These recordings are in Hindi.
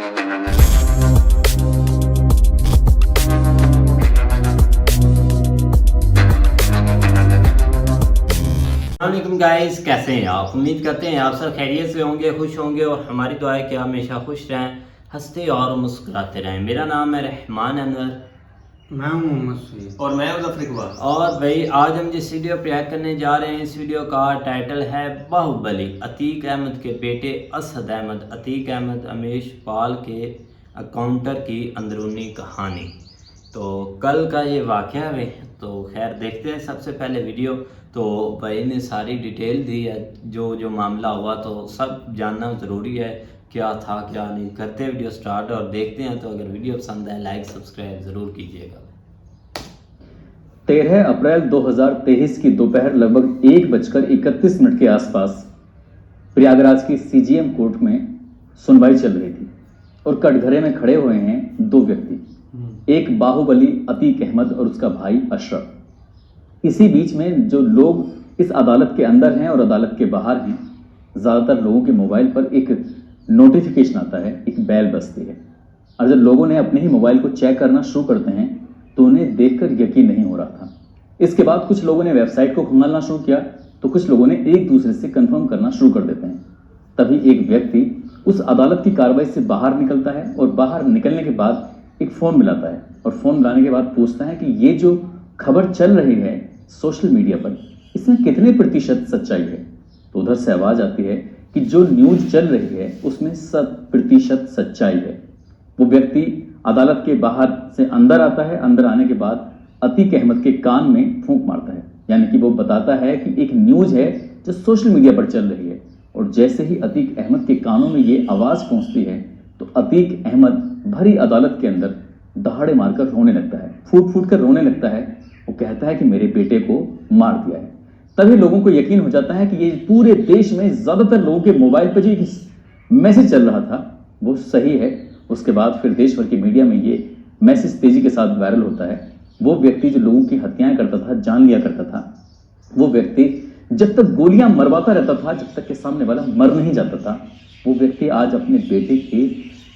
वालेकुम गाइस, कैसे हैं आप? उम्मीद करते हैं आप सब खैरियत से होंगे, खुश होंगे और हमारी दुआ है कि हमेशा खुश रहें, हंसते और मुस्कुराते रहें। मेरा नाम है रहमान अनवर। मैं हूं मोहम्मद सईद और मैं मुज़फ़्फ़र इकबाल। और भाई आज हम जिस वीडियो पे रिएक्ट करने जा रहे हैं, इस वीडियो का टाइटल है बाहुबली। अतीक अहमद के बेटे असद अहमद, अतीक अहमद अमीश पाल के अकाउंटर की अंदरूनी कहानी। तो कल का ये वाक़या है, तो खैर देखते हैं। सबसे पहले वीडियो तो भाई ने सारी डिटेल दी है, जो मामला हुआ तो सब जानना ज़रूरी है, क्या था क्या नहीं। करते वीडियो स्टार्ट और देखते हैं। तो अगर वीडियो पसंद आए लाइक सब्सक्राइब ज़रूर कीजिएगा। 13 अप्रैल 2023 की दोपहर लगभग 1:31 के आसपास प्रयागराज की सीजीएम कोर्ट में सुनवाई चल रही थी और कटघरे में खड़े हुए हैं दो व्यक्ति, एक बाहुबली अतीक अहमद और उसका भाई अशरफ। इसी बीच में जो लोग इस अदालत के अंदर हैं और अदालत के बाहर हैं, ज़्यादातर लोगों के मोबाइल पर एक नोटिफिकेशन आता है, एक बेल बजती है। और जब लोगों ने अपने ही मोबाइल को चेक करना शुरू करते हैं तो उन्हें देखकर यकीन नहीं हो रहा था। इसके बाद कुछ लोगों ने वेबसाइट को खंगालना शुरू किया तो कुछ लोगों ने एक दूसरे से कंफर्म करना शुरू कर देते हैं। तभी एक व्यक्ति उस अदालत की कार्रवाई से बाहर निकलता है और बाहर निकलने के बाद एक फ़ोन मिलाता है और फ़ोन मिलाने के बाद पूछता है कि ये जो खबर चल रही है सोशल मीडिया पर, इसमें कितने प्रतिशत सच्चाई है। तो उधर से आवाज़ आती है कि जो न्यूज़ चल रही है उसमें 100% सच्चाई है। वो व्यक्ति अदालत के बाहर से अंदर आता है। अंदर आने के बाद अतीक अहमद के कान में फूंक मारता है, यानी कि वो बताता है कि एक न्यूज़ है जो सोशल मीडिया पर चल रही है। और जैसे ही अतीक अहमद के कानों में ये आवाज़ पहुंचती है तो अतीक अहमद भरी अदालत के अंदर दहाड़े मारकर रोने लगता है, फूट फूट कर रोने लगता है। वो कहता है कि मेरे बेटे को मार दिया है। तभी लोगों को यकीन हो जाता है कि ये पूरे देश में ज़्यादातर लोगों के मोबाइल पर जो मैसेज चल रहा था वो सही है। उसके बाद फिर देश भर की मीडिया में ये मैसेज तेजी के साथ वायरल होता है। वो व्यक्ति जो लोगों की हत्याएं करता था, जान लिया करता था, वो व्यक्ति जब तक गोलियां मरवाता रहता था, जब तक के सामने वाला मर नहीं जाता था, वो व्यक्ति आज अपने बेटे के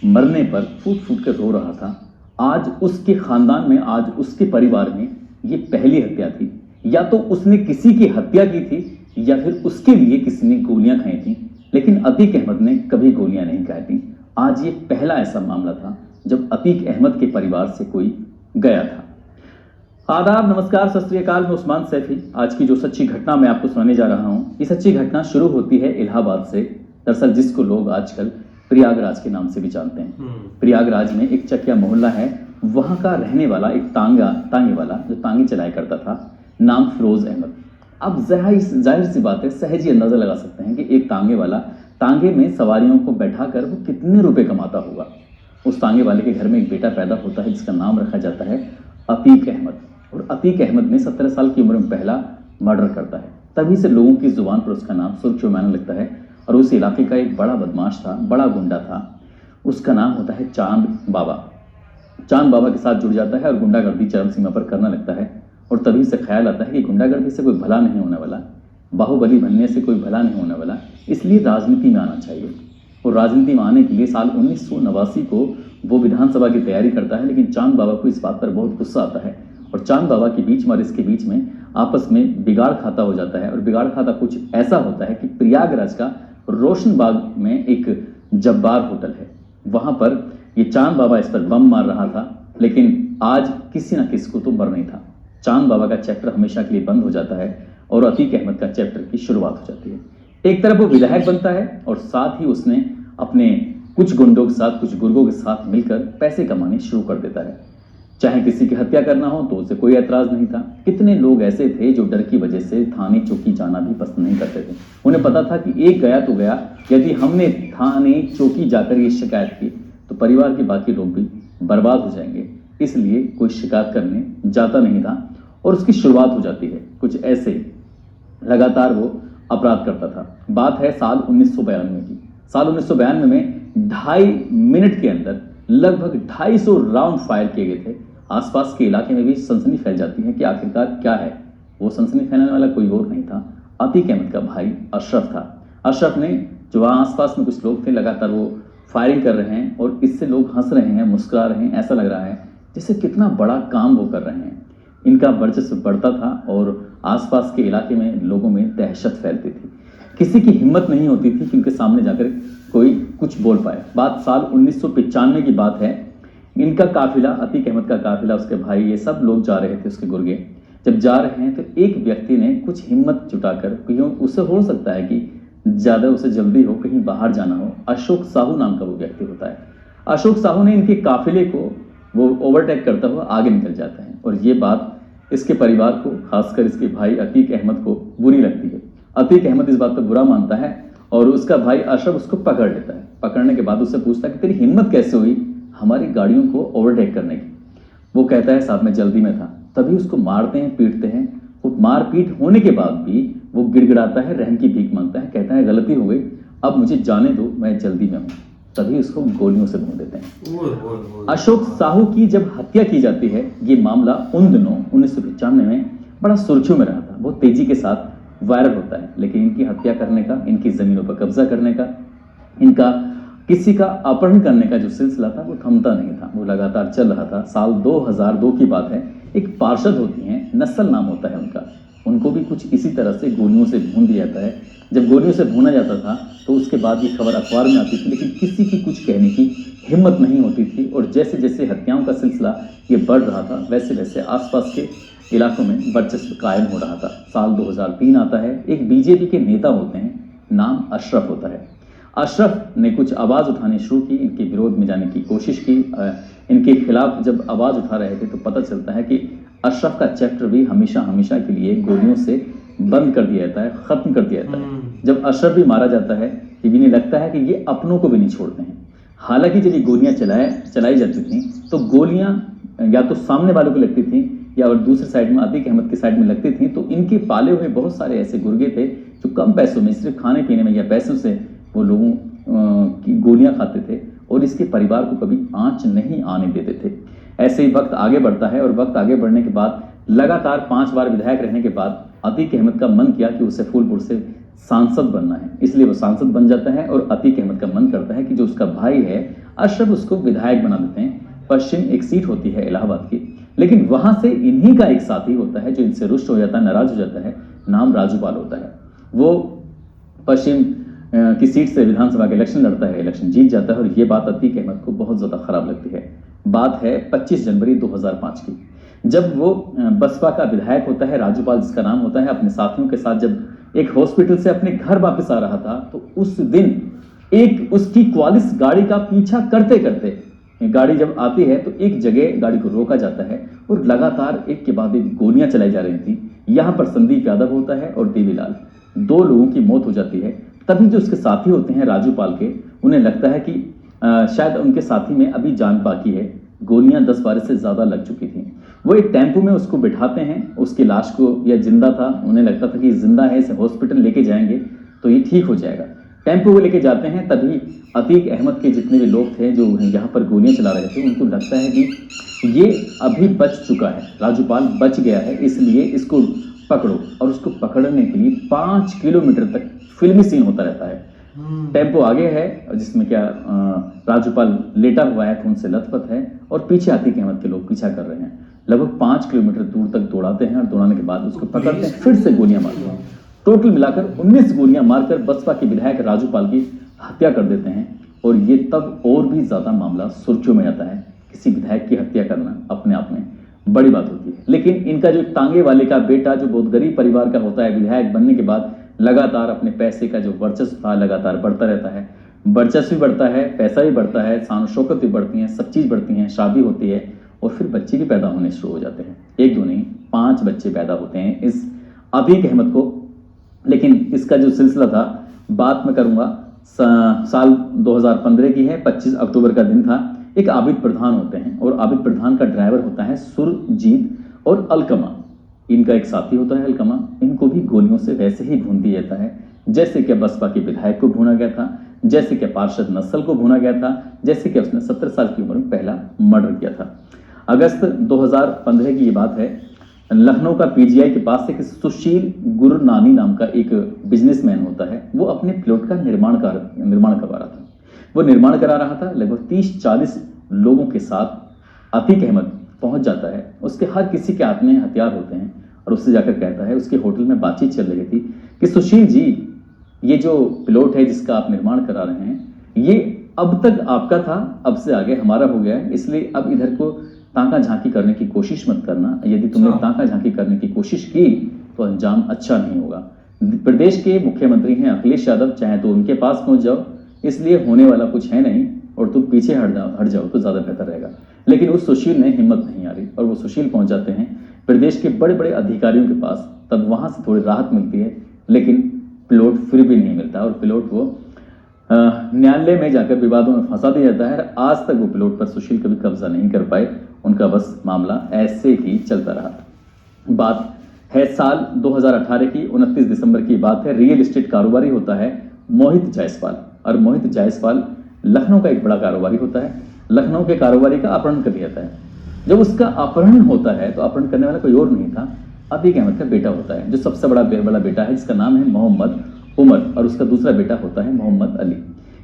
मरने पर फूट फूट कर रो रहा था। आज उसके खानदान में, आज उसके परिवार में ये पहली हत्या थी। या तो उसने किसी की हत्या की थी या फिर उसके लिए किसी ने गोलियां खाई थी, लेकिन अतीक अहमद ने कभी गोलियां नहीं खाई थी। आज ये पहला ऐसा मामला था जब अतीक अहमद के परिवार से कोई गया था। आदाब, नमस्कार, सत श्री अकाल। मैं उस्मान सैफी। आज की जो सच्ची घटना मैं आपको सुनाने जा रहा हूँ, ये सच्ची घटना शुरू होती है इलाहाबाद से। दरअसल जिसको लोग आजकल प्रयागराज के नाम से भी जानते हैं। प्रयागराज में एक चकिया मोहल्ला है, वहां का रहने वाला एक तांगे वाला जो तांगे चलाया करता था, नाम फिरोज अहमद। अब जाहिर सी बात है, सहज ही अंदाजा लगा सकते हैं कि एक तांगे वाला तांगे में सवारियों को बैठाकर वो कितने रुपए कमाता होगा। उस तांगे वाले के घर में एक बेटा पैदा होता है जिसका नाम रखा जाता है अतीक अहमद। और अतीक अहमद ने 17 साल की उम्र में पहला मर्डर करता है। तभी से लोगों की जुबान पर उसका नाम सुर्खियों में आने लगता है। और उस इलाके का एक बड़ा बदमाश था, बड़ा गुंडा था, उसका नाम होता है चांद बाबा। चांद बाबा के साथ जुड़ जाता है और गुंडागर्दी चरम सीमा पर करने लगता है। और तभी से ख्याल आता है कि गुंडागर्दी से कोई भला नहीं होने वाला, बाहुबली बनने से कोई भला नहीं होने वाला, इसलिए राजनीति में आना चाहिए। और राजनीति में आने के लिए साल 1989 को वो विधानसभा की तैयारी करता है। लेकिन चांद बाबा को इस बात पर बहुत गुस्सा आता है और चांद बाबा के बीच और इसके बीच में आपस में बिगाड़ खाता हो जाता है। और बिगाड़ खाता कुछ ऐसा होता है कि प्रयागराज का रोशनबाग में एक जब्बार होटल है, वहां पर ये चांद बाबा इस पर बम मार रहा था। लेकिन आज किसी ना किसी को तो मरना ही था। चांद बाबा का चैप्टर हमेशा के लिए बंद हो जाता है और अतीक अहमद का चैप्टर की शुरुआत हो जाती है। एक तरफ वो विधायक बनता है और साथ ही उसने अपने कुछ गुंडों के साथ, कुछ गुर्गों के साथ मिलकर पैसे कमाने शुरू कर देता है। चाहे किसी की हत्या करना हो तो उसे कोई एतराज नहीं था। कितने लोग ऐसे थे जो डर की वजह से थाने चौकी जाना भी पसंद नहीं करते थे। उन्हें पता था कि एक गया तो गया, यदि हमने थाने चौकी जाकर ये शिकायत की तो परिवार के बाकी लोग भी बर्बाद हो जाएंगे, इसलिए कोई शिकायत करने जाता नहीं था। और उसकी शुरुआत हो जाती है कुछ ऐसे, लगातार वो अपराध करता था। बात है साल 1992 की। साल 1992 में 2.5 मिनट के अंदर लगभग 250 राउंड फायर किए गए थे। आसपास के इलाके में भी सनसनी फैल जाती है कि आखिरकार क्या है। वो सनसनी फैलाने वाला कोई और नहीं था, अतीक अहमद का भाई अशरफ था। अशरफ ने, जो वहाँ आसपास में कुछ लोग थे, लगातार वो फायरिंग कर रहे हैं और इससे लोग हंस रहे हैं, मुस्कुरा रहे हैं। ऐसा लग रहा है जैसे कितना बड़ा काम वो कर रहे हैं। इनका वर्चस्व बढ़ता था और आसपास के इलाके में लोगों में दहशत फैलती थी। किसी की हिम्मत नहीं होती थी कि उनके सामने जाकर कोई कुछ बोल पाए। बात साल 1995 की बात है। इनका काफिला, अतीक अहमद का काफिला, उसके भाई, ये सब लोग जा रहे थे उसके गुर्गे। जब जा रहे हैं तो एक व्यक्ति ने कुछ हिम्मत जुटाकर, क्यों उससे हो सकता है कि ज़्यादा उसे जल्दी हो, कहीं बाहर जाना हो, अशोक साहू नाम का वो व्यक्ति होता है। अशोक साहू ने इनके काफिले को वो ओवरटेक करता हुआ आगे निकल जाता है और ये बात इसके परिवार को, खासकर इसके भाई अतीक अहमद को बुरी लगती है। अतीक अहमद इस बात पर बुरा मानता है और उसका भाई अशरफ उसको पकड़ लेता है। पकड़ने के बाद उससे पूछता है कि तेरी हिम्मत कैसे हुई हमारी गाड़ियों को ओवरटेक करने की। वो कहता है साहब मैं जल्दी में था। तभी उसको मारते हैं, पीटते हैं। वो मारपीट होने के बाद भी वो गिड़गिड़ाता है, रहम की भीख मांगता है, कहता है गलती हो गई, अब मुझे जाने दो, मैं जल्दी में हूँ। तभी उसको गोलियों से भून देते हैं। अशोक साहू की जब हत्या की जाती है, ये मामला उन दिनों 1995 में बड़ा सुर्खियों में रहा था, बहुत तेजी के साथ वायरल होता है। लेकिन इनकी हत्या करने का, इनकी जमीनों पर कब्जा करने का, इनका किसी का अपहरण करने का जो सिलसिला था वो थमता नहीं था, वो लगातार चल रहा था। साल 2002 की बात है। एक पार्षद होती हैं, नस्ल नाम होता है उनका, उनको भी कुछ इसी तरह से गोलियों से भून दिया जाता है। जब गोलियों से भूना जाता था तो उसके बाद ये खबर अखबार में आती थी, लेकिन किसी की कुछ कहने की हिम्मत नहीं होती थी। और जैसे जैसे हत्याओं का सिलसिला ये बढ़ रहा था, वैसे वैसे आसपास के इलाकों में वर्चस्व कायम हो रहा था। साल 2003 आता है। एक बीजेपी के नेता होते हैं, नाम अशरफ होता है। अशरफ ने कुछ आवाज़ उठानी शुरू की, इनके विरोध में जाने की कोशिश की। इनके खिलाफ जब आवाज़ उठा रहे थे तो पता चलता है कि अशरफ का चैप्टर भी हमेशा हमेशा के लिए गोलियों से बंद कर दिया जाता है, खत्म कर दिया जाता है। जब अशरफ भी मारा जाता है, ये भी नहीं लगता है कि ये अपनों को भी नहीं छोड़ते हैं। हालांकि जब ये गोलियां चलाई जाती थी तो गोलियां या तो सामने वालों को लगती थी या और दूसरी साइड में अतीक अहमद की साइड में लगती थी। तो इनके पाले हुए बहुत सारे ऐसे गुर्गे थे जो कम पैसों में, सिर्फ खाने पीने में या पैसों से वो लोगों की गोलियां खाते थे और इसके परिवार को कभी आंच नहीं आने देते थे। ऐसे ही वक्त आगे बढ़ता है और वक्त आगे बढ़ने के बाद लगातार 5 बार विधायक रहने के बाद अतीक अहमद का मन किया कि उसे फूलपुर से सांसद बनना है, इसलिए वो सांसद बन जाता है। और अतीक अहमद का मन करता है कि जो उसका भाई है अशरफ, उसको विधायक बना देते हैं। पश्चिम एक सीट होती है इलाहाबाद की, लेकिन वहां से इन्हीं का एक साथी होता है जो इनसे रुष्ट हो जाता है, नाराज हो जाता है, नाम राजूपाल होता है। वो पश्चिम की सीट से विधानसभा का इलेक्शन लड़ता है, इलेक्शन जीत जाता है और ये बात अतीक अहमद को बहुत ज्यादा खराब लगती है। बात है 25 जनवरी 2005 की, जब वो बसपा का विधायक होता है, राजूपाल जिसका नाम होता है, अपने साथियों के साथ जब एक हॉस्पिटल से अपने घर वापस आ रहा था तो उस दिन एक उसकी क्वालिस गाड़ी का पीछा करते करते गाड़ी जब आती है तो एक जगह गाड़ी को रोका जाता है और लगातार एक के बाद एक गोलियां चलाई जा रही थी। यहाँ पर संदीप यादव होता है और देवीलाल, 2 लोगों की मौत हो जाती है। तभी जो उसके साथी होते हैं राजूपाल के, उन्हें लगता है कि शायद उनके साथी में अभी जान बाकी है, गोलियां 10-12 से ज्यादा लग चुकी थी। वो एक टेम्पो में उसको बिठाते हैं, उसकी लाश को, यह जिंदा था, उन्हें लगता था कि जिंदा है, इसे हॉस्पिटल लेके जाएंगे तो ये ठीक हो जाएगा। टेम्पो को लेके जाते हैं, तभी अतीक अहमद के जितने भी लोग थे जो यहाँ पर गोलियां चला रहे थे, उनको लगता है कि ये अभी बच चुका है, राजूपाल बच गया है, इसलिए इसको पकड़ो। और उसको पकड़ने के लिए 5 किलोमीटर तक फिल्मी सीन होता रहता है। टेम्पो आगे है जिसमें क्या राजूपाल लेटा हुआ है, खून से लथपथ है और पीछे अतीक अहमद के लोग पीछा कर रहे हैं। लगभग 5 किलोमीटर दूर तक दौड़ाते हैं और दौड़ाने के बाद उसको पकड़ते हैं, फिर से गोलियां मारते हैं। टोटल मिलाकर 19 गोलियां मारकर बसपा के विधायक राजूपाल की हत्या कर देते हैं। और ये तब और भी ज्यादा मामला सुर्खियों में आता है। किसी विधायक की हत्या करना अपने आप में बड़ी बात होती है, लेकिन इनका जो टांगे वाले का बेटा जो बहुत गरीब परिवार का होता है, विधायक बनने के बाद लगातार अपने पैसे का जो वर्चस्व था लगातार बढ़ता रहता है। वर्चस्व भी बढ़ता है, पैसा भी बढ़ता है, शान शौकत भी बढ़ती है, सब चीज़ बढ़ती हैं, शादी होती है और फिर बच्चे भी पैदा होने शुरू हो जाते हैं। 1-2 नहीं, 5 बच्चे पैदा होते हैं इस अतीक अहमद को। लेकिन इसका जो सिलसिला था बात मैं करूंगा, साल 2015 की है, 25 अक्टूबर का दिन था। एक आबिद प्रधान होते हैं और आबिद प्रधान का ड्राइवर होता है सुरजीत और अलकमा, इनका एक साथी होता है अलकमा। इनको भी गोलियों से वैसे ही भून दिया जाता है जैसे कि बसपा के विधायक को भूना गया था, जैसे कि पार्षद नस्ल को भूना गया था, जैसे कि उसने 17 साल की उम्र में पहला मर्डर किया था। अगस्त 2015 की ये बात है। लखनऊ का पीजीआई के पास एक सुशील गुरनानी नाम का एक बिजनेसमैन होता है, वो अपने प्लॉट का निर्माण करवा रहा था। वो निर्माण करा रहा था। लगभग 30-40 लोगों के साथ अतीक अहमद पहुंच जाता है। उसके हर किसी के हाथ में हथियार होते हैं और उससे जाकर कहता है, उसके होटल में बातचीत चल रही थी कि सुशील जी, ये जो प्लॉट है जिसका आप निर्माण करा रहे हैं, ये अब तक आपका था, अब से आगे हमारा हो गया है, इसलिए अब इधर को ताका झांकी करने की कोशिश मत करना। यदि तुमने ताका झांकी करने की कोशिश की तो अंजाम अच्छा नहीं होगा। प्रदेश के मुख्यमंत्री हैं अखिलेश यादव, चाहे तो उनके पास पहुंच जाओ, इसलिए होने वाला कुछ है नहीं, और तुम पीछे हट जाओ तो ज्यादा बेहतर रहेगा। लेकिन उस सुशील ने हिम्मत नहीं हारी और वो सुशील पहुंच जाते हैं प्रदेश के बड़े बड़े अधिकारियों के पास। तब वहां से थोड़ी राहत मिलती है, लेकिन प्लॉट फिर भी नहीं मिलता और प्लॉट वो न्यायालय में जाकर विवादों में फंसा दिया जाता है। आज तक वो प्लॉट पर सुशील कभी कब्जा नहीं कर पाए। उनका बस मामला ऐसे ही चलता रहा। बात है साल 2018 की, 29 दिसंबर की बात है। रियल एस्टेट कारोबारी होता है मोहित जायसवाल, और मोहित जायसवाल लखनऊ का एक बड़ा कारोबारी होता है। लखनऊ के कारोबारी का अपहरण कर लिया जाता है। जब उसका अपहरण होता है तो अपहरण करने वाला कोई और नहीं था, अतीक अहमद का बेटा होता है, जो सबसे बड़ा बेटा है, जिसका नाम है मोहम्मद उमर, और उसका दूसरा बेटा होता है मोहम्मद अली।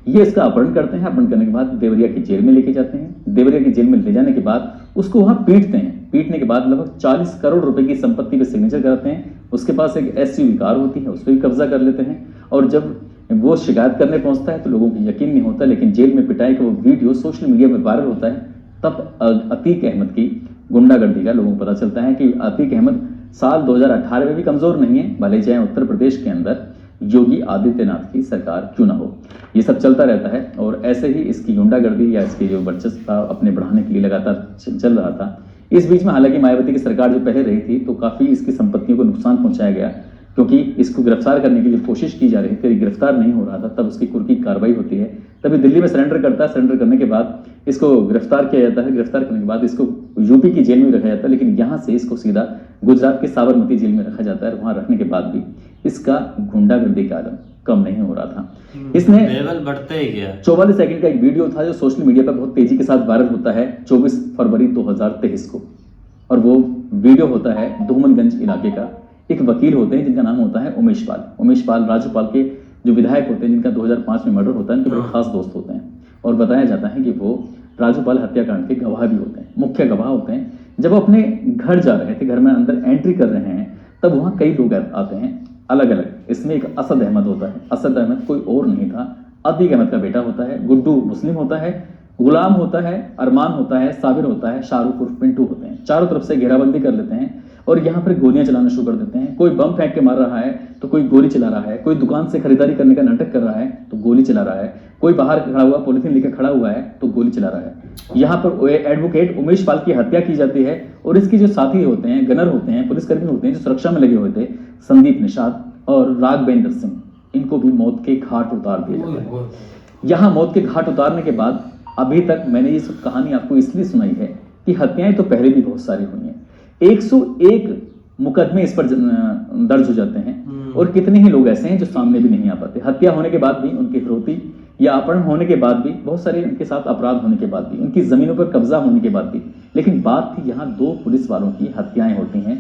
ये इसका अपहरण करते हैं। अपहरण करने के बाद देवरिया की जेल में लेके जाते हैं। देवरिया की जेल में ले जाने के बाद उसको वहां पीटते हैं। पीटने के बाद लगभग 40 करोड़ रुपए की संपत्ति पे सिग्नेचर कराते हैं। उसके पास एक एसयूवी कार होती है, उस पर भी कब्जा कर लेते हैं। और जब वो शिकायत करने पहुंचता है तो लोगों को यकीन नहीं होता, लेकिन जेल में पिटाई का वो वीडियो सोशल मीडिया में वायरल होता है। तब अतीक अहमद की गुंडागर्दी का लोगों को पता चलता है कि अतीक अहमद साल 2018 में भी कमजोर नहीं है, भले चाहे उत्तर प्रदेश के अंदर योगी आदित्यनाथ की सरकार क्यों ना हो। ये सब चलता रहता है और ऐसे ही इसकी गुंडागर्दी या इसकी जो वर्चस्व था अपने बढ़ाने के लिए लगातार चल रहा था। इस बीच में हालांकि मायावती की सरकार जो पहले रही थी तो काफी इसकी संपत्तियों को नुकसान पहुंचाया गया, क्योंकि इसको गिरफ्तार करने की जो कोशिश की जा रही थी, गिरफ्तार नहीं हो रहा था। तब उसकी कुर्की कार्रवाई होती है, तभी दिल्ली में सरेंडर करता है। सरेंडर करने के बाद इसको गिरफ्तार किया जाता है। गिरफ्तार करने के बाद इसको यूपी की जेल में रखा जाता है, लेकिन यहाँ से इसको सीधा गुजरात के साबरमती जेल में रखा जाता है। वहां रखने के बाद भी इसका गुंडागर्दी का आलम कम नहीं हो रहा था। इसने लेवल बढ़ते ही गया। 44 सेकंड का एक वीडियो था जो सोशल मीडिया पर बहुत तेजी के साथ वायरल होता है 24 फरवरी 2023 को, और वो वीडियो होता है धूमनगंज इलाके का। एक वकील होते हैं जिनका नाम होता है उमेश पाल। उमेश पाल राज्यपाल के जो विधायक होते हैं, जिनका 2005 में मर्डर होता है, उनके बड़े खास दोस्त होते हैं। और बताया जाता है कि वो राज्यपाल हत्याकांड के गवाह भी होते हैं, मुख्य गवाह होते हैं। जब वो अपने घर जा रहे थे, घर में अंदर एंट्री कर रहे हैं, तब वहां कई लोग आते हैं अलग अलग। इसमें एक असद अहमद होता है। असद अहमद कोई और नहीं था, अतीक अहमद का बेटा होता है। गुड्डू मुस्लिम होता है, गुलाम होता है, अरमान होता है, साबिर होता है, शाहरुख उर्फ पिंटू होते हैं। चारों तरफ से घेराबंदी कर लेते हैं और यहाँ पर गोलियां चलाना शुरू कर देते हैं। कोई बम फेंक के मार रहा है तो कोई गोली चला रहा है, कोई दुकान से खरीदारी करने का नाटक कर रहा है तो गोली चला रहा है, कोई बाहर खड़ा हुआ पॉलिथीन लेकर खड़ा हुआ है तो गोली चला रहा है। यहाँ पर एडवोकेट उमेश पाल की हत्या की जाती है और इसके जो साथी होते हैं, गनर होते हैं, पुलिसकर्मी होते हैं जो सुरक्षा में लगे हुए थे, संदीप निषाद और राघवेंद्र सिंह, इनको भी मौत के घाट उतार दिया जाता है। यहाँ मौत के घाट उतारने के बाद अभी तक मैंने ये सब कहानी आपको इसलिए सुनाई है कि हत्याएं तो पहले भी बहुत सारी हुई हैं। 101 मुकदमे इस पर दर्ज हो जाते हैं और कितने ही लोग ऐसे हैं जो सामने भी नहीं आ पाते। हत्या होने के बाद भी, उनकी फिरौती या अपहरण होने के बाद भी, बहुत सारे उनके साथ अपराध होने के बाद भी, उनकी जमीनों पर कब्जा होने के बाद भी। लेकिन बात थी यहाँ 2 पुलिस वालों की हत्याएं होती हैं।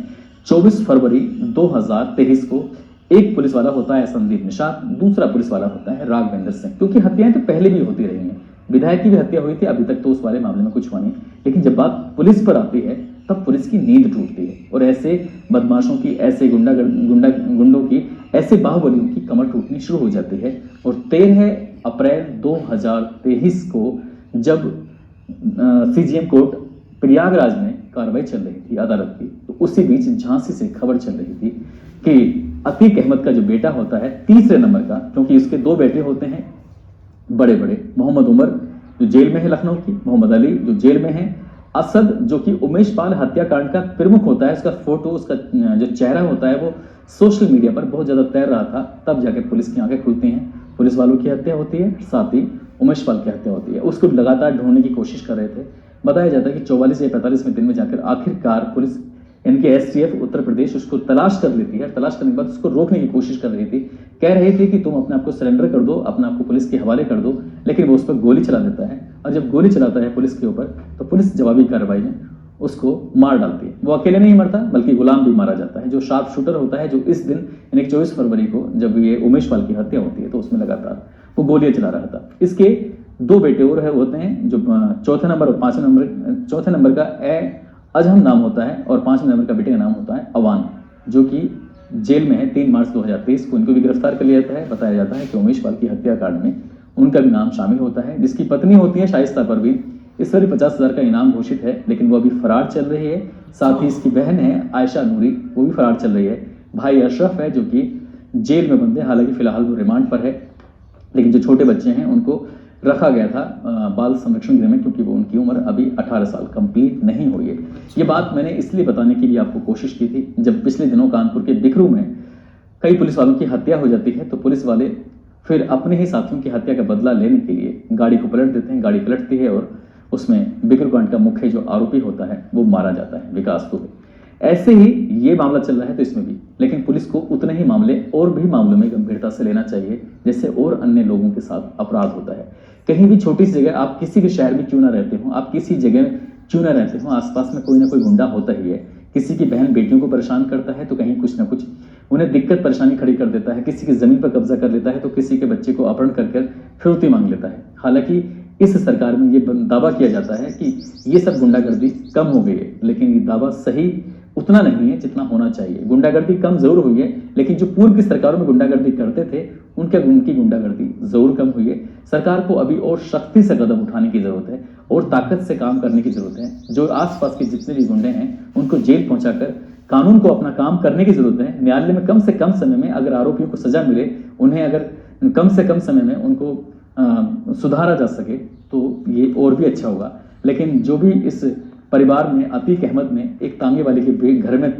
24 फरवरी 2023 को एक पुलिस वाला होता है संदीप निषाद, दूसरा पुलिस वाला होता है राघवेंद्र सिंह। क्योंकि हत्याएं तो पहले भी होती रही हैं, विधायक की भी हत्या हुई थी, अभी तक तो उस वाले मामले में कुछ हुआ नहीं। लेकिन जब बात पुलिस पर आती है तब पुलिस की नींद टूटती है और ऐसे बदमाशों की, ऐसे गुंडों की, ऐसे बाहुबलियों की कमर टूटनी शुरू हो जाती है। और 13 अप्रैल 2023 को जब सीजीएम कोर्ट प्रयागराज में कार्रवाई चल रही थी अदालत की, तो उसी बीच झांसी से खबर चल रही थी कि अतीक अहमद का जो बेटा होता है 3रे नंबर का, क्योंकि उसके 2 बेटे होते हैं बड़े बड़े, मोहम्मद उमर जो जेल में है लखनऊ की, मोहम्मद अली जो जेल में है, असद जो कि उमेश पाल हत्याकांड का प्रमुख होता है, उसका फोटो, उसका जो चेहरा होता है वो सोशल मीडिया पर बहुत ज्यादा तैर रहा था। तब जाके पुलिस की आंखें खुलती हैं, पुलिस वालों की हत्या होती है, साथ ही उमेश पाल की हत्या होती है। उसको लगातार ढूंढने की कोशिश कर रहे थे। बताया जाता है कि 44 या 45वें दिन में जाकर आखिरकार पुलिस, इनके एसटीएफ उत्तर प्रदेश, उसको तलाश कर लेती है। तलाश करने के बाद उसको रोकने की कोशिश कर रही थी, कह रहे थे कि तुम अपने आप को सरेंडर कर दो, अपने आप को पुलिस के हवाले कर दो, लेकिन वो उस पर गोली चला देता है। और जब गोली चलाता है पुलिस के ऊपर तो पुलिस जवाबी कार्रवाई में उसको मार डालती है। वो अकेले नहीं मरता बल्कि गुलाम भी मारा जाता है, जो शार्प शूटर होता है, जो इस दिन यानी 24 फरवरी को जब ये उमेश पाल की हत्या होती है तो उसमें लगातार वो गोलियां चला रहा था। इसके दो बेटे और है होते हैं जो चौथे नंबर और पांचवें नंबर, चौथे नंबर का अजहम नाम होता है और पांचवें नंबर का बेटे का नाम होता है अवान, जो कि जेल में है। 3 मार्च 2023 को इनको भी गिरफ्तार कर लिया जाता है। बताया जाता है कि उमेश पाल की हत्याकांड में उनका भी नाम शामिल होता है। जिसकी पत्नी होती है शाइस्ता परवीन, इस पर भी 50,000 का इनाम घोषित है, लेकिन वो अभी फरार चल रही है। साथ ही इसकी बहन है आयशा नूरी, वो भी फरार चल रही है। भाई अशरफ है जो कि जेल में बंद है, हालांकि फिलहाल वो रिमांड पर है। लेकिन जो छोटे बच्चे हैं उनको रखा गया था बाल संरक्षण गृह में, क्योंकि वो उनकी उम्र अभी 18 साल कंप्लीट नहीं हुई है। ये बात मैंने इसलिए बताने की भी आपको कोशिश की थी, जब पिछले दिनों कानपुर के बिकरू में कई पुलिस वालों की हत्या हो जाती है तो पुलिस वाले फिर अपने ही साथियों की हत्या का बदला लेने के लिए गाड़ी को पलट देते हैं। गाड़ी पलटती है और उसमें बिकरू कांड का मुख्य जो आरोपी होता है वो मारा जाता है, विकास दुबे। ऐसे ही ये मामला चल रहा है तो इसमें भी, लेकिन पुलिस को उतने ही मामले और भी मामलों में गंभीरता से लेना चाहिए जैसे और अन्य लोगों के साथ अपराध होता है। कहीं भी छोटी सी जगह, आप किसी भी शहर में क्यों ना रहते हो, आप किसी जगह क्यों ना रहते हो, आसपास में कोई ना कोई गुंडा होता ही है। किसी की बहन बेटियों को परेशान करता है तो कहीं कुछ ना कुछ उन्हें दिक्कत परेशानी खड़ी कर देता है। किसी की जमीन पर कब्जा कर लेता है तो किसी के बच्चे को अपहरण कर फिरौती मांग लेता है। हालांकि इस सरकार में ये दावा किया जाता है कि ये सब गुंडागर्दी कम हो गई है, लेकिन ये दावा सही उतना नहीं है जितना होना चाहिए। गुंडागर्दी कम जरूर हुई है, लेकिन जो पूर्व की सरकारों में गुंडागर्दी करते थे उनकी गुंडागर्दी जरूर कम हुई है। सरकार को अभी और सख्ती से कदम उठाने की जरूरत है और ताकत से काम करने की जरूरत है। जो आसपास के जितने भी गुंडे हैं उनको जेल पहुंचाकर कानून को अपना काम करने की जरूरत है। न्यायालय में कम से कम समय में अगर आरोपियों को सजा मिले, उन्हें अगर कम से कम समय में उनको सुधारा जा सके तो ये और भी अच्छा होगा। लेकिन जो भी इस परिवार में अतीक अहमद ने एक तांगे वाले के घर में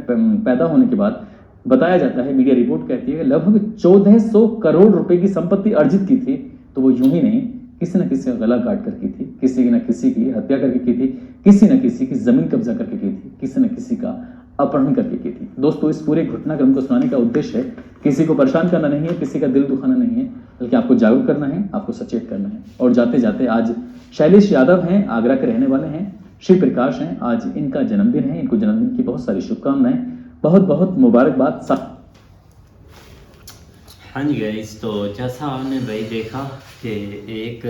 पैदा होने के बाद बताया जाता है, मीडिया रिपोर्ट कहती है लगभग 1400 करोड़ रुपए की संपत्ति अर्जित की थी, तो वो यूं ही नहीं किसी न किसी का गला काट कर की थी, किसी न किसी की हत्या करके की थी, किसी न किसी की जमीन कब्जा करके की थी, किसी न किसी का अपहरण करके की थी। दोस्तों, इस पूरे घटनाक्रम को सुनाने का उद्देश्य है किसी को परेशान करना नहीं है, किसी का दिल दुखाना नहीं है, बल्कि आपको जागरूक करना है, आपको सचेत करना है। और जाते जाते आज शैलेश यादव हैं, आगरा के रहने वाले हैं, श्री प्रकाश हैं, आज इनका जन्मदिन है। इनको जन्मदिन की बहुत सारी शुभकामनाएं, बहुत बहुत मुबारकबाद। हाँ जी गाइस, तो जैसा आपने भाई देखा कि एक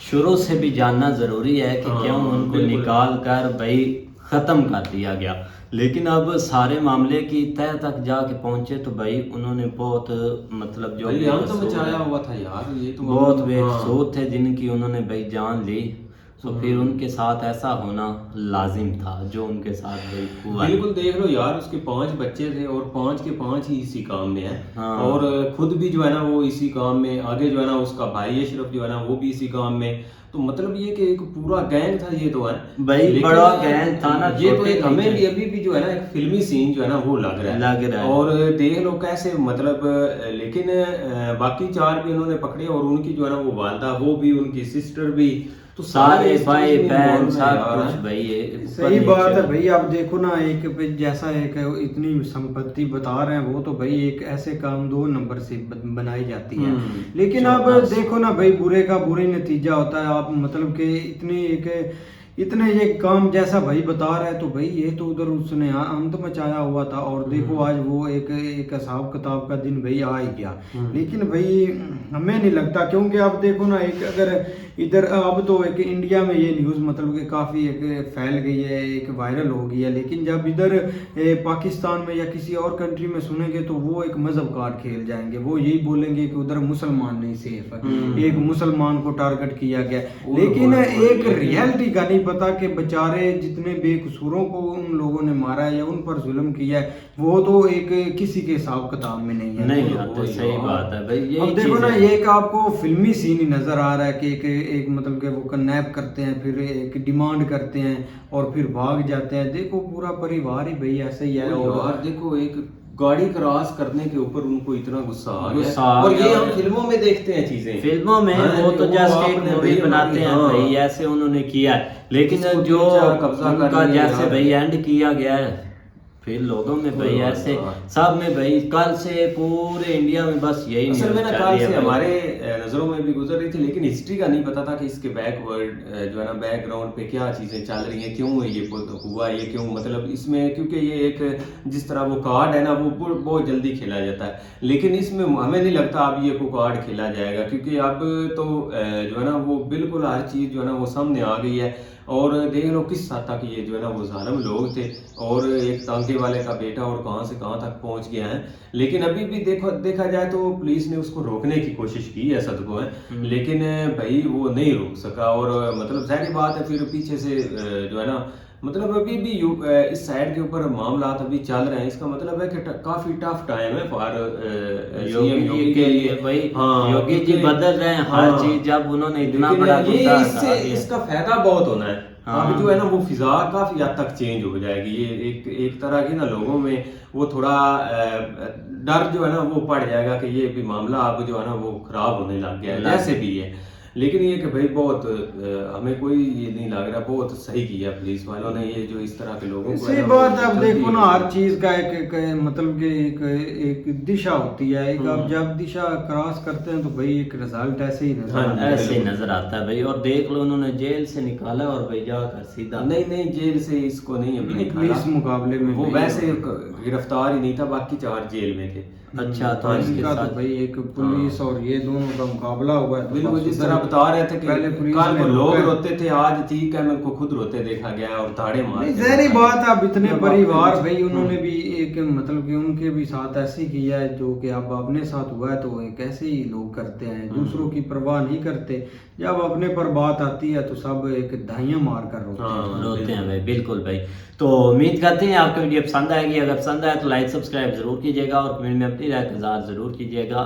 शुरू से भी जानना ज़रूरी है कि क्यों उनको निकाल कर भाई ख़त्म कर दिया गया, लेकिन अब सारे मामले की तह तक जाके पहुंचे तो भाई उन्होंने बहुत मतलब जो तो बचाया हुआ था यार, ये तो बहुत बेकसूर थे जिनकी उन्होंने भाई जान ली, तो फिर उनके साथ ऐसा होना लाजिम था जो उनके साथ भाई हुआ। बिल्कुल, देख लो यार, उसके 5 बच्चे थे और 5 के 5 ही इसी काम में है। हाँ। और खुद भी जो है ना वो इसी काम में, आगे जो है ना उसका भाई अशरफ जो है ना वो भी इसी काम में। तो मतलब ये कि एक पूरा गैंग था ये तो है भाई, बड़ा गैंग था ना। ये तो एक हमें भी अभी भी जो है ना एक फिल्मी सीन जो है ना वो लग रहा है। और देख लो कैसे मतलब, लेकिन बाकी 4 भी उन्होंने पकड़े और उनकी जो है ना वो वालदा, वो भी, उनकी सिस्टर भी, तो सारे भाई बहन सब कुछ भाई। सही बात है भाई। आप देखो ना, एक जैसा एक इतनी संपत्ति बता रहे हैं वो तो भाई एक ऐसे काम 2 नंबर से बनाई जाती है, लेकिन अब देखो ना भाई, बुरे का बुरे नतीजा होता है। आप मतलब कि इतने ये काम जैसा भाई बता रहे हैं तो भाई ये तो उधर उसने अंत मचाया हुआ था। और देखो आज वो एक हिसाब किताब का दिन भाई आ ही गया। लेकिन भाई हमें नहीं लगता, क्योंकि आप देखो ना, एक अगर इधर अब तो एक इंडिया में ये न्यूज़ मतलब कि काफ़ी एक फैल गई है, एक वायरल हो गई है, लेकिन जब इधर पाकिस्तान में या किसी और कंट्री में सुनेंगे तो वो एक मजहब कार्ड खेल जाएंगे। वो यही बोलेंगे कि उधर मुसलमान नहीं सेफ है, एक मुसलमान को टारगेट किया गया। लेकिन एक रियलिटी का नहीं पता कि बेचारे जितने बेकसूरों को उन लोगों ने मारा है या उन पर जुल्म किया है, वो तो एक किसी के हिसाब किताब में नहीं है। नहीं आते, सही बात है भाई। अब देखो ना, ये एक आपको फिल्मी सीन ही नजर आ रहा है कि एक मतलब कि वो कन्नैप करते हैं, फिर एक डिमांड करते हैं और फिर भाग जाते हैं। देखो पूरा परिवार ही भाई ऐसे ही है। और देखो एक गाड़ी क्रॉस करने के ऊपर उनको इतना गुस्सा आ गया। और ये हम फिल्मों में देखते हैं चीजें, फिल्मों में वो तो जैसे एक मूवी बनाते हैं भाई, ऐसे उन्होंने किया है। लेकिन जो उनका जैसे भाई एंड किया गया है फिर लोगों में भाई ऐसे सब में भाई कल से पूरे इंडिया में बस यही असल में ना चल कल रही है से भाई। हमारे नज़रों में भी गुजर रही थी, लेकिन हिस्ट्री का नहीं पता था कि इसके बैकवर्ड जो है ना बैकग्राउंड पे क्या चीज़ें चल रही हैं, क्यों ये हुआ, ये क्यों मतलब इसमें, क्योंकि ये एक जिस तरह वो कार्ड है ना वो बहुत जल्दी खेला जाता है, लेकिन इसमें हमें नहीं लगता अब ये कोई कार्ड खेला जाएगा, क्योंकि अब तो जो है ना वो बिल्कुल हर चीज़ जो है ना वो सामने आ गई है। और देख लो किस हद तक ये जो है ना वो जालिम लोग थे, और एक तांगे वाले का बेटा और कहाँ से कहाँ तक पहुंच गया है। लेकिन अभी भी देखा जाए तो पुलिस ने उसको रोकने की कोशिश की है सदको है, लेकिन भाई वो नहीं रोक सका। और मतलब जाहिर बात है फिर पीछे से जो है ना मतलब अभी भी इस साइड के ऊपर मामला अभी चल रहे हैं, इसका मतलब है कि काफी टफ टाइम है फॉर योगी के लिए भाई। हाँ, योगी जी बदल रहे हैं हर चीज, जब उन्होंने इतना लेकिन बड़ा ये मुद्दा इससे हटा दिया। इसका फायदा बहुत होना है। हाँ। अब जो है ना वो फिजा काफी हद तक चेंज हो जाएगी, ये एक तरह की ना लोगों में वो थोड़ा डर जो है ना वो पड़ जाएगा कि ये भी मामला अब जो है ना वो खराब होने लग गया है, जैसे भी है। लेकिन ये कि भाई बहुत हमें कोई ये नहीं लग रहा, बहुत सही किया पुलिस वालों ने ये जो इस तरह के लोगों को सही बात है। अब देखो ना हर चीज का एक मतलब कि एक दिशा होती है, एक अब जब दिशा क्रॉस करते हैं तो भाई एक रिजल्ट ऐसे ही नजर आता है। ऐसे ही नजर आता है भाई। और देख लो उन्होंने जेल से निकाला और भाई जाकर सीधा नहीं जेल से इसको नहीं अभी निकाला, पुलिस मुकाबले में वो वैसे गिरफ्तार ही नहीं था, बाकी 4 जेल में थे। अच्छा तो हाँ, इसके इनका साथ तो भाई एक पुलिस और ये दोनों का मुकाबला हुआ है। तो बिल्कुल बस जिस उधर तरह बता रहे थे कि पहले पुलिस कल ने को लोग रोका। रोते थे, आज ठीक है मेरे को खुद रोते देखा गया और ताड़े मार नहीं के जहरी दिखाया। बात है। अब इतने जब परिवार आपने- भाई उन्होंने भी एक मतलब कि उनके भी साथ ऐसे किया है जो कि अब अपने साथ हुआ है, तो एक ऐसे ही लोग करते हैं, दूसरों की परवाह नहीं करते। जब अपने पर बात आती है तो सब एक दाइयां मार कर रोते हैं। रोते हैं भाई, बिल्कुल भाई। तो उम्मीद करते हैं आपको वीडियो पसंद आएगी। अगर पसंद आए तो लाइक सब्सक्राइब जरूर कीजिएगा और कमेंट में अपनी राय का इज़हार जरूर कीजिएगा।